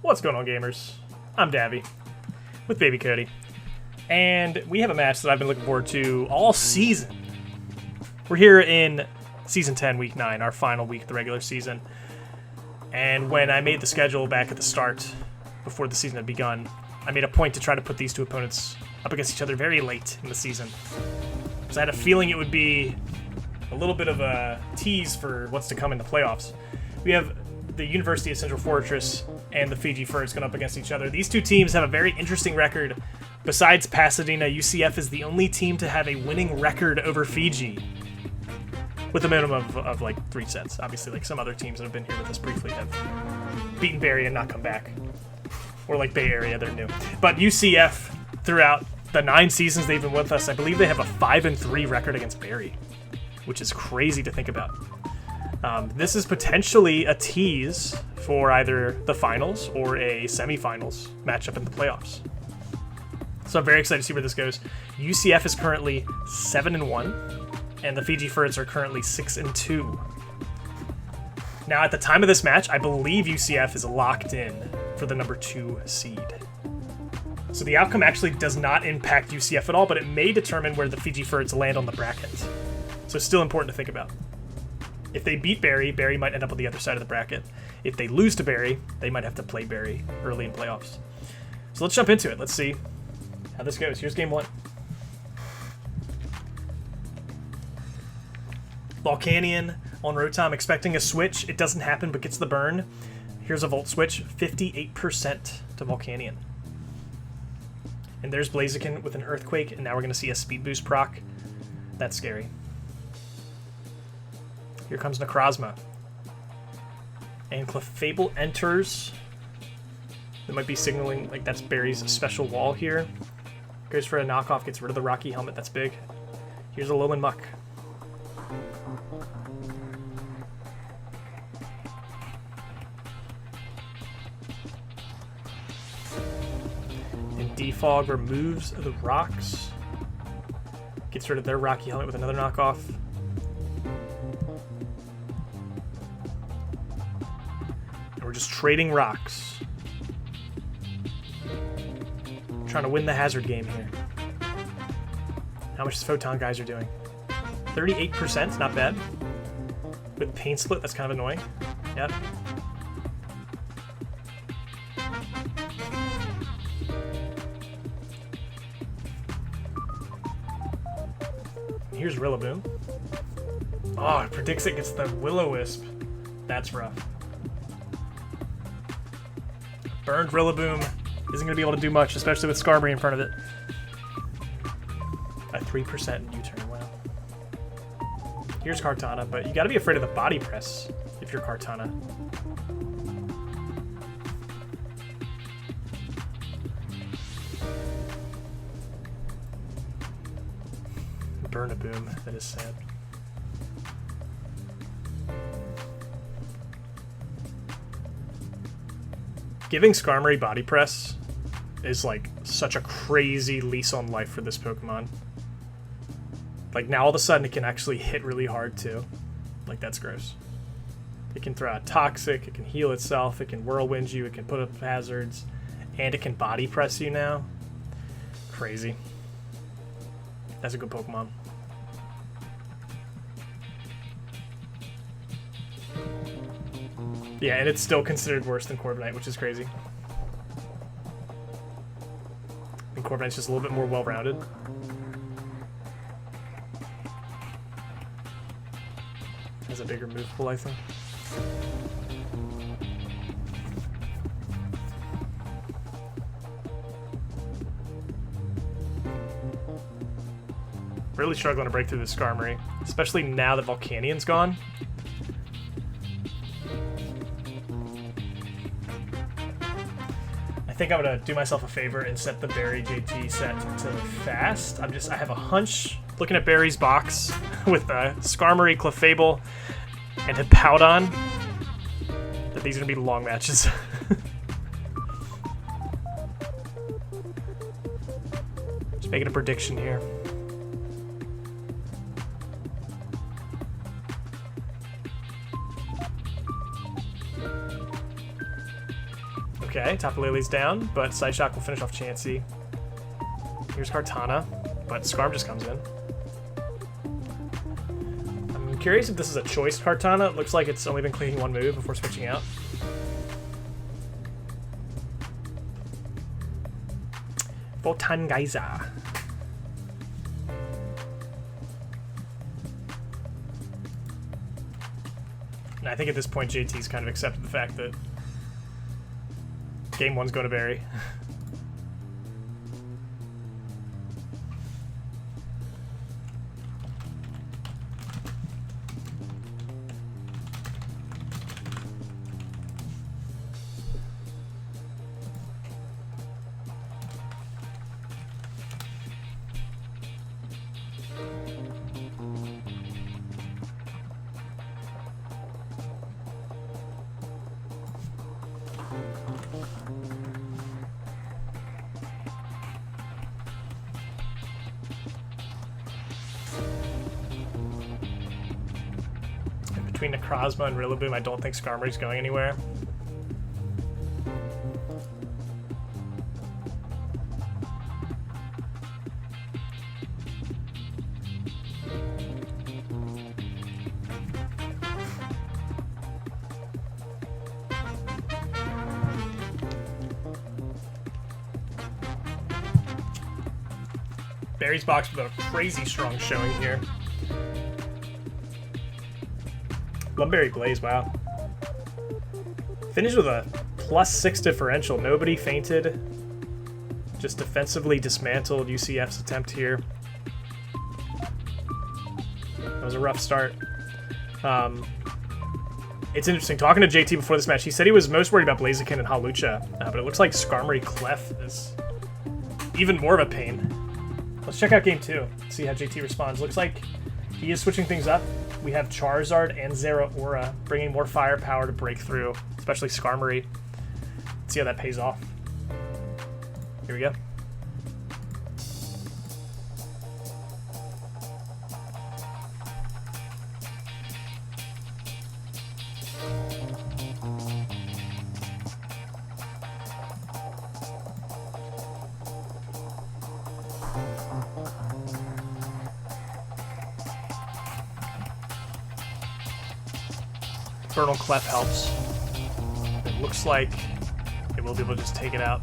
What's going on, gamers? I'm Davy with Baby Cody, and we have a match that I've been looking forward to all season. We're here in Season 10, Week 9, our final week of the regular season, and when I made the schedule back at the start, before the season had begun, I made a point to try to put these two opponents up against each other very late in the season, because I had a feeling it would be a little bit of a tease for what's to come in the playoffs. We have the University of Central Fortress and the Fiji Furrets going up against each other. These two teams have a very interesting record. Besides Pasadena, UCF is the only team to have a winning record over Fiji, with a minimum of like 3 sets. Obviously, like some other teams that have been here with us briefly have beaten Barry and not come back. Or like Bay Area, they're new. But UCF, throughout the 9 seasons they've been with us, I believe they have a 5-3 record against Barry, which is crazy to think about. This is potentially a tease for either the finals or a semifinals matchup in the playoffs. So I'm very excited to see where this goes. UCF is currently 7-1, and the Fiji Furrets are currently 6-2. Now, at the time of this match, I believe UCF is locked in for the number 2 seed. So the outcome actually does not impact UCF at all, but it may determine where the Fiji Furrets land on the bracket. So still important to think about. If they beat Barry, Barry might end up on the other side of the bracket. If they lose to Barry, they might have to play Barry early in playoffs. So let's jump into it. Let's see how this goes. Here's game 1. Volcanion on Rotom expecting a switch. It doesn't happen, but gets the burn. Here's a Volt switch. 58% to Volcanion. And there's Blaziken with an Earthquake, and now we're going to see a Speed Boost proc. That's scary. Here comes Necrozma. And Clefable enters. That might be signaling, like, that's Barry's special wall here. Goes for a knockoff, gets rid of the Rocky Helmet. That's big. Here's a Alolan Muck. And Defog removes the rocks. Gets rid of their Rocky Helmet with another knockoff. We're just trading rocks. Trying to win the hazard game here. How much is Photon Geyser doing? 38%, not bad. With Pain Split, that's kind of annoying. Yep. Here's Rillaboom. Oh, it predicts it gets the Will-O-Wisp. That's rough. Burned Rillaboom isn't going to be able to do much, especially with Skarmory in front of it. A 3% U-turn, wow. Here's Kartana, but you got to be afraid of the body press if you're Kartana. Burn-a-boom, that is sad. Giving Skarmory body press is like such a crazy lease on life for this Pokemon. Like now all of a sudden it can actually hit really hard too. Like that's gross. It can throw out Toxic, it can heal itself, it can Whirlwind you, it can put up hazards, and it can body press you now. Crazy. That's a good Pokemon. Yeah, and it's still considered worse than Corviknight, which is crazy. I think Corviknight's just a little bit more well-rounded. Has a bigger move pool, I think. Really struggling to break through this Skarmory, especially now that Volcanion's gone. I think I'm gonna do myself a favor and set the Barry JT set to fast. I have a hunch, looking at Barry's box with Skarmory, Clefable, and Hippowdon, that these are gonna be long matches. Just making a prediction here. Okay, Tapu Lele's down, but Psyshock will finish off Chansey. Here's Kartana, but Scarm just comes in. I'm curious if this is a choice Kartana. It looks like it's only been cleaning one move before switching out. Botan Geyser. And I think at this point JT's kind of accepted the fact that game one's going to Berry. Between Necrozma and Rillaboom, I don't think Skarmory's going anywhere. Berry's box with a crazy strong showing here. Lumberry Blaze, wow. Finished with a +6 differential. Nobody fainted. Just defensively dismantled UCF's attempt here. That was a rough start. It's interesting. Talking to JT before this match, he said he was most worried about Blaziken and Hawlucha, but it looks like Skarmory Clef is even more of a pain. Let's check out game 2, see how JT responds. Looks like he is switching things up. We have Charizard and Zeraora, bringing more firepower to break through, especially Skarmory. Let's see how that pays off. Here we go. Vernal Clef helps. It looks like it will be able to just take it out.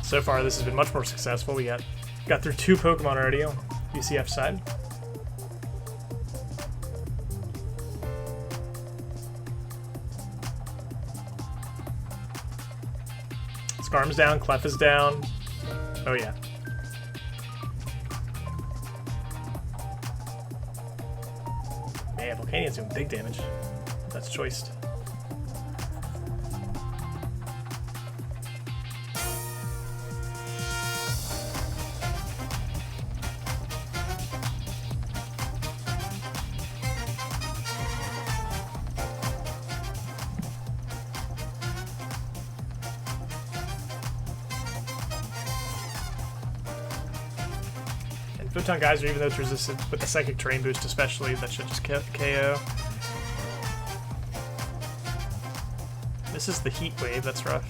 So far, this has been much more successful. We got through 2 Pokemon already on UCF side. Skarm's down, Clef is down. Oh yeah. Man, Volcania's doing big damage. That's choiced. Photon Geyser, even though it's resisted with the Psychic Terrain boost especially, that should just KO. This is the Heat Wave, that's rough.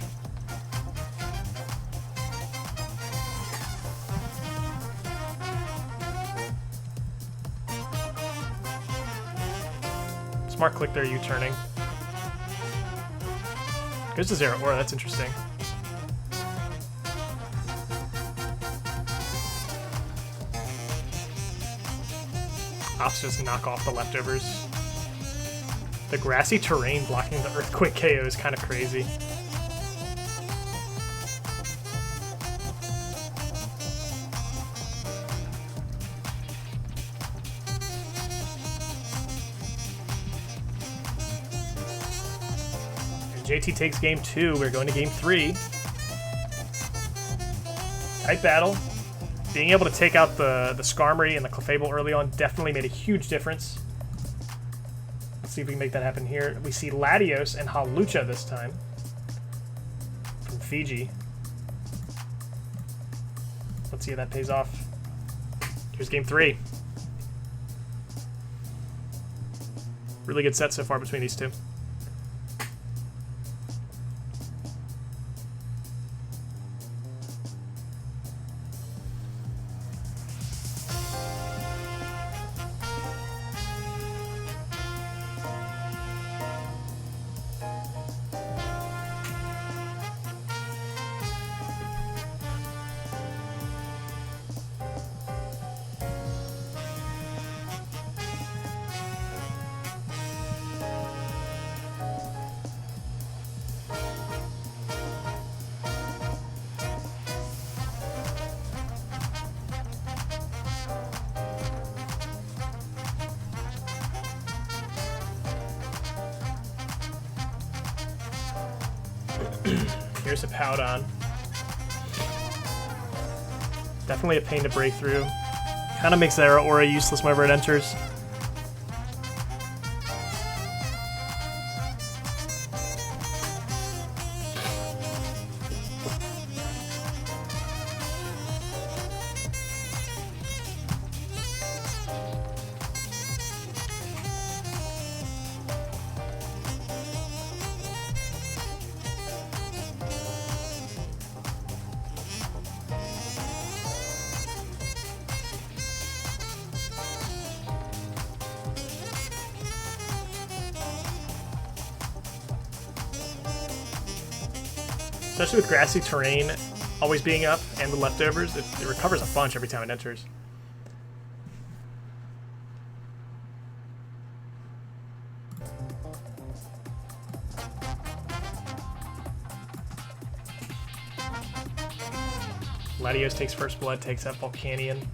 Smart click there, U-turning. Goes to Zeraora, that's interesting. Opts just knock off the leftovers. The grassy terrain blocking the Earthquake KO is kind of crazy. And JT takes game 2. We're going to game 3. Tight battle. being able to take out the Skarmory and the Clefable early on definitely made a huge difference. Let's see if we can make that happen here. We see Latios and Hawlucha this time from Fiji. Let's see if that pays off. Here's game 3. Really good set so far between these two. Here's a Powdon. Definitely a pain to break through. Kind of makes their aura useless whenever it enters. Especially with grassy terrain always being up and the leftovers, it recovers a bunch every time it enters. Latios takes first blood, takes that Volcanion.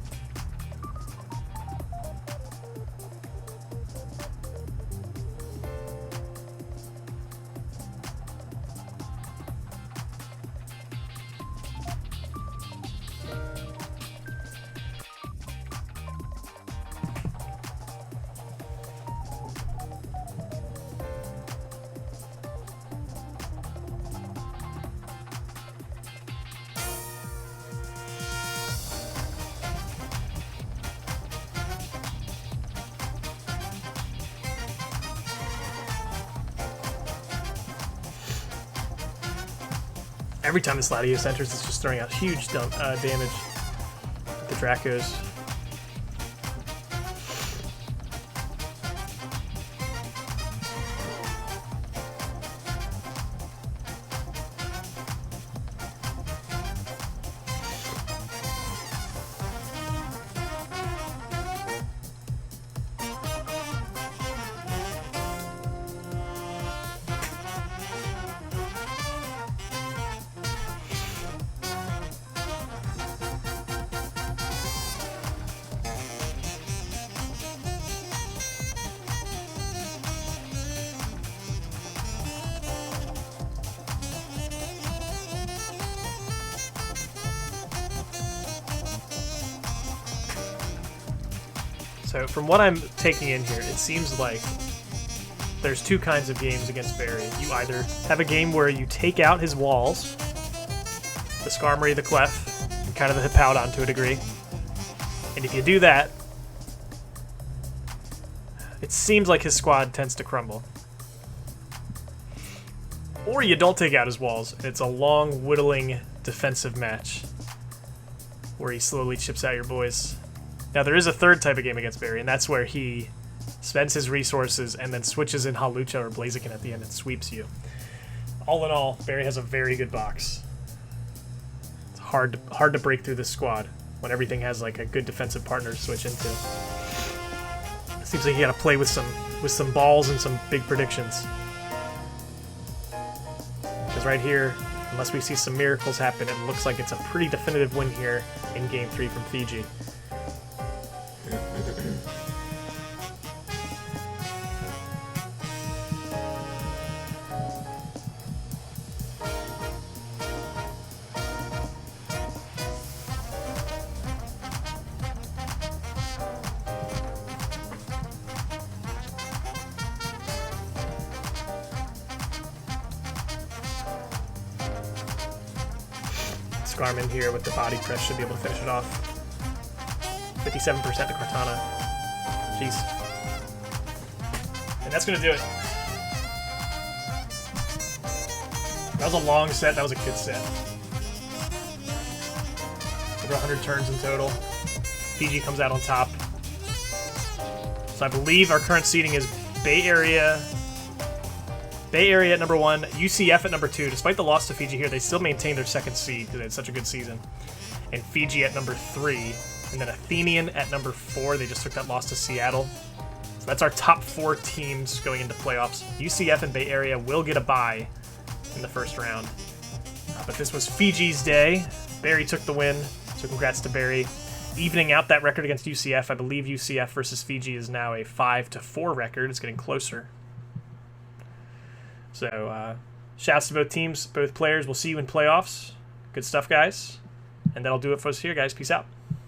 Every time this Latios enters, it's just throwing out huge damage with the Dracos. So from what I'm taking in here, it seems like there's two kinds of games against Barry. You either have a game where you take out his walls, the Skarmory, the Clef, and kind of the Hippowdon to a degree. And if you do that, it seems like his squad tends to crumble. Or you don't take out his walls, and it's a long, whittling defensive match where he slowly chips out your boys. Now, there is a third type of game against Barry, and that's where he spends his resources and then switches in Hawlucha or Blaziken at the end and sweeps you. All in all, Barry has a very good box. It's hard to break through this squad when everything has like a good defensive partner to switch into. It seems like you gotta play with some balls and some big predictions. Because right here, unless we see some miracles happen, it looks like it's a pretty definitive win here in Game 3 from Fiji. Scarman here with the body press should be able to finish it off. 57% to Cortana. Jeez. And that's going to do it. That was a long set. That was a good set. Over 100 turns in total. Fiji comes out on top. So I believe our current seeding is Bay Area at number 1, UCF at number 2. Despite the loss to Fiji here, they still maintain their second seed because they had such a good season. And Fiji at number 3. And then Athenian at number 4. They just took that loss to Seattle. So that's our top 4 teams going into playoffs. UCF and Bay Area will get a bye in the first round. But this was Fiji's day. Barry took the win, so congrats to Barry. Evening out that record against UCF. I believe UCF versus Fiji is now a 5-4 record. It's getting closer. So, shouts to both teams, both players. We'll see you in playoffs. Good stuff, guys. And that'll do it for us here, guys. Peace out.